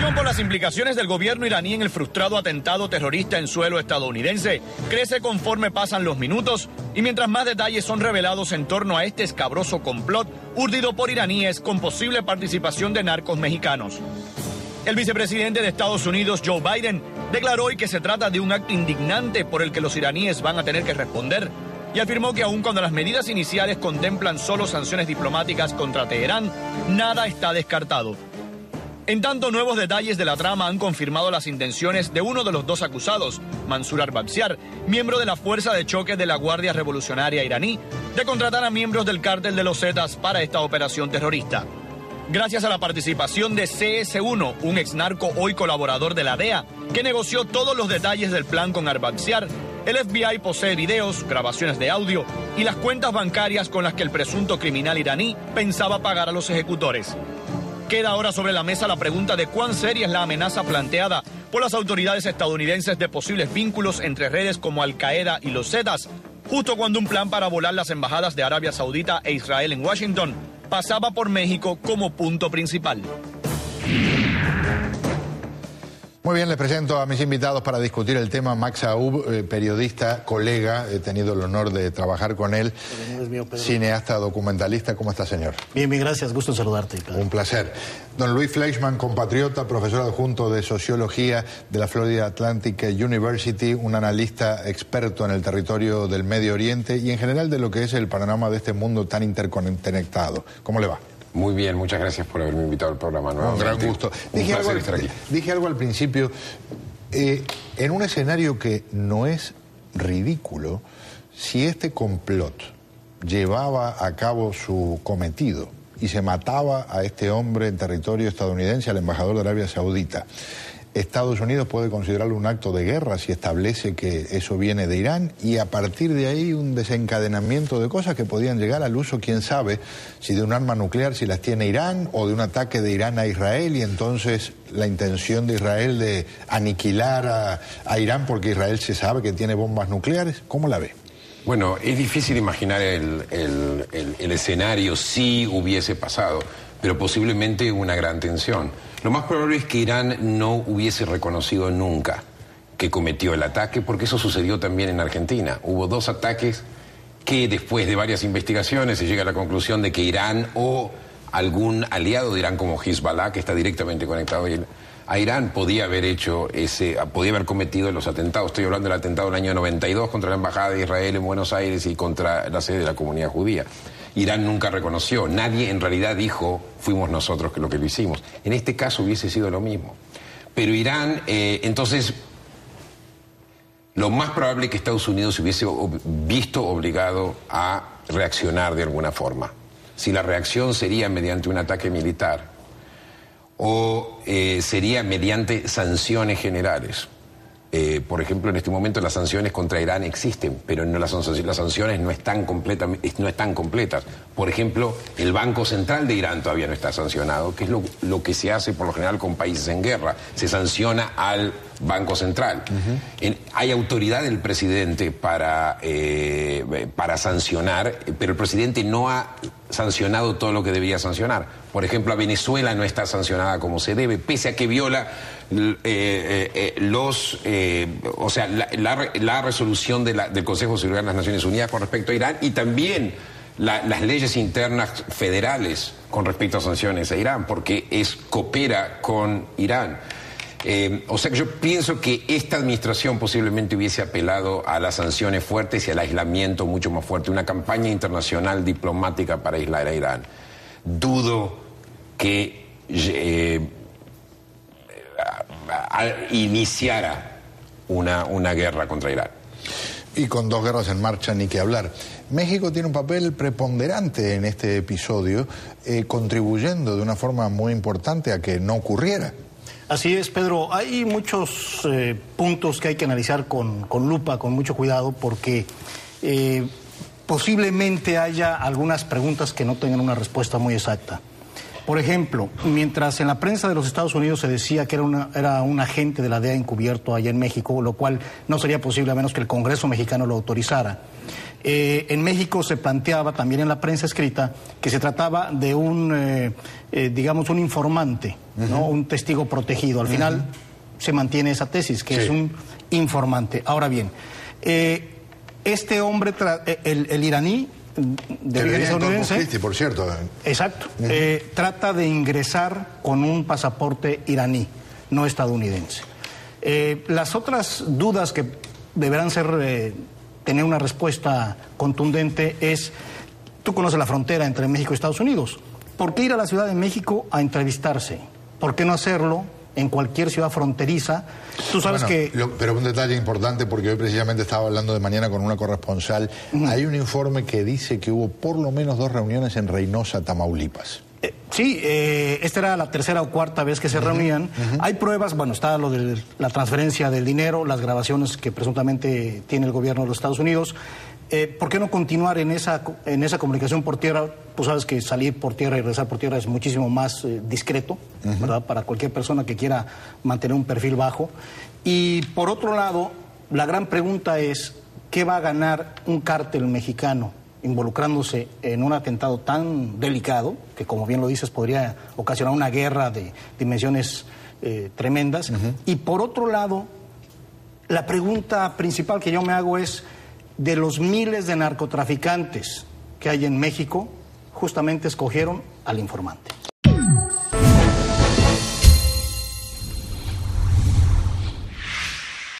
preocupación por las implicaciones del gobierno iraní en el frustrado atentado terrorista en suelo estadounidense crece conforme pasan los minutos y mientras más detalles son revelados en torno a este escabroso complot urdido por iraníes con posible participación de narcos mexicanos. El vicepresidente de Estados Unidos, Joe Biden, declaró hoy que se trata de un acto indignante por el que los iraníes van a tener que responder y afirmó que aun cuando las medidas iniciales contemplan solo sanciones diplomáticas contra Teherán, nada está descartado. En tanto, nuevos detalles de la trama han confirmado las intenciones de uno de los dos acusados, Mansour al-Bakhtiar, miembro de la Fuerza de Choque de la Guardia Revolucionaria iraní, de contratar a miembros del cártel de los Zetas para esta operación terrorista. Gracias a la participación de CS1, un exnarco hoy colaborador de la DEA, que negoció todos los detalles del plan con al-Bakhtiar, el FBI posee videos, grabaciones de audio y las cuentas bancarias con las que el presunto criminal iraní pensaba pagar a los ejecutores. Queda ahora sobre la mesa la pregunta de cuán seria es la amenaza planteada por las autoridades estadounidenses de posibles vínculos entre redes como Al-Qaeda y los Zetas, justo cuando un plan para volar las embajadas de Arabia Saudita e Israel en Washington pasaba por México como punto principal. Muy bien, les presento a mis invitados para discutir el tema. Max Aub, periodista, colega, he tenido el honor de trabajar con él, cineasta, documentalista. ¿Cómo está, señor? Bien, bien, gracias, gusto en saludarte. Un placer. Don Luis Fleischman, compatriota, profesor adjunto de Sociología de la Florida Atlantic University, un analista experto en el territorio del Medio Oriente y en general de lo que es el panorama de este mundo tan interconectado. ¿Cómo le va? Muy bien, muchas gracias por haberme invitado al programa nuevamente. Un gran gusto. Dije algo al principio, en un escenario que no es ridículo, si este complot llevaba a cabo su cometido y se mataba a este hombre en territorio estadounidense, al embajador de Arabia Saudita, Estados Unidos puede considerarlo un acto de guerra si establece que eso viene de Irán y a partir de ahí un desencadenamiento de cosas que podían llegar al uso, quién sabe, si de un arma nuclear si las tiene Irán o de un ataque de Irán a Israel y entonces la intención de Israel de aniquilar a Irán porque Israel se sabe que tiene bombas nucleares. ¿Cómo la ve? Bueno, es difícil imaginar el escenario si hubiese pasado, pero posiblemente una gran tensión. Lo más probable es que Irán no hubiese reconocido nunca que cometió el ataque, porque eso sucedió también en Argentina. Hubo dos ataques que después de varias investigaciones se llega a la conclusión de que Irán o algún aliado de Irán como Hezbollah, que está directamente conectado a Irán, podía haber cometido los atentados. Estoy hablando del atentado del año 92 contra la Embajada de Israel en Buenos Aires y contra la sede de la comunidad judía. Irán nunca reconoció, nadie en realidad dijo, fuimos nosotros que lo hicimos. En este caso hubiese sido lo mismo. Pero Irán, entonces, lo más probable es que Estados Unidos se hubiese visto obligado a reaccionar de alguna forma. Si la reacción sería mediante un ataque militar o sería mediante sanciones generales. Por ejemplo, en este momento las sanciones contra Irán existen, pero no las sanciones no están completas. Por ejemplo, el Banco Central de Irán todavía no está sancionado, que es lo que se hace por lo general con países en guerra. Se sanciona al Banco Central. Hay autoridad del presidente para sancionar, pero el presidente no ha sancionado todo lo que debería sancionar. Por ejemplo, a Venezuela no está sancionada como se debe, pese a que viola la resolución del Consejo de Seguridad de las Naciones Unidas con respecto a Irán y también las leyes internas federales con respecto a sanciones a Irán, porque coopera con Irán. O sea que yo pienso que esta administración posiblemente hubiese apelado a las sanciones fuertes y al aislamiento mucho más fuerte, una campaña internacional diplomática para aislar a Irán. Dudo que iniciara una guerra contra Irán. Y con dos guerras en marcha ni que hablar. México tiene un papel preponderante en este episodio, contribuyendo de una forma muy importante a que no ocurriera. Así es, Pedro. Hay muchos puntos que hay que analizar con lupa, con mucho cuidado, porque posiblemente haya algunas preguntas que no tengan una respuesta muy exacta. Por ejemplo, mientras en la prensa de los Estados Unidos se decía que era un agente de la DEA encubierto allá en México, lo cual no sería posible a menos que el Congreso mexicano lo autorizara, En México se planteaba también en la prensa escrita que se trataba de un, digamos, un informante, ¿no? Un testigo protegido. Al final se mantiene esa tesis, que es un informante. Ahora bien, este hombre, el iraní, de origen estadounidense, por cierto. Exacto. Trata de ingresar con un pasaporte iraní, no estadounidense. Las otras dudas que deberán ser tener una respuesta contundente es, tú conoces la frontera entre México y Estados Unidos, ¿por qué ir a la Ciudad de México a entrevistarse? ¿Por qué no hacerlo en cualquier ciudad fronteriza? Tú sabes Pero un detalle importante, porque hoy precisamente estaba hablando de mañana con una corresponsal, hay un informe que dice que hubo por lo menos 2 reuniones en Reynosa, Tamaulipas. Sí, esta era la tercera o cuarta vez que se reunían. Hay pruebas, bueno, está lo de la transferencia del dinero, las grabaciones que presuntamente tiene el gobierno de los Estados Unidos. ¿Por qué no continuar en esa comunicación por tierra? Tú sabes que salir por tierra y regresar por tierra es muchísimo más discreto, ¿verdad? Para cualquier persona que quiera mantener un perfil bajo. Y por otro lado, la gran pregunta es, ¿qué va a ganar un cártel mexicano involucrándose en un atentado tan delicado, que como bien lo dices podría ocasionar una guerra de dimensiones tremendas? Y por otro lado, la pregunta principal que yo me hago es, de los miles de narcotraficantes que hay en México, justamente escogieron al informante.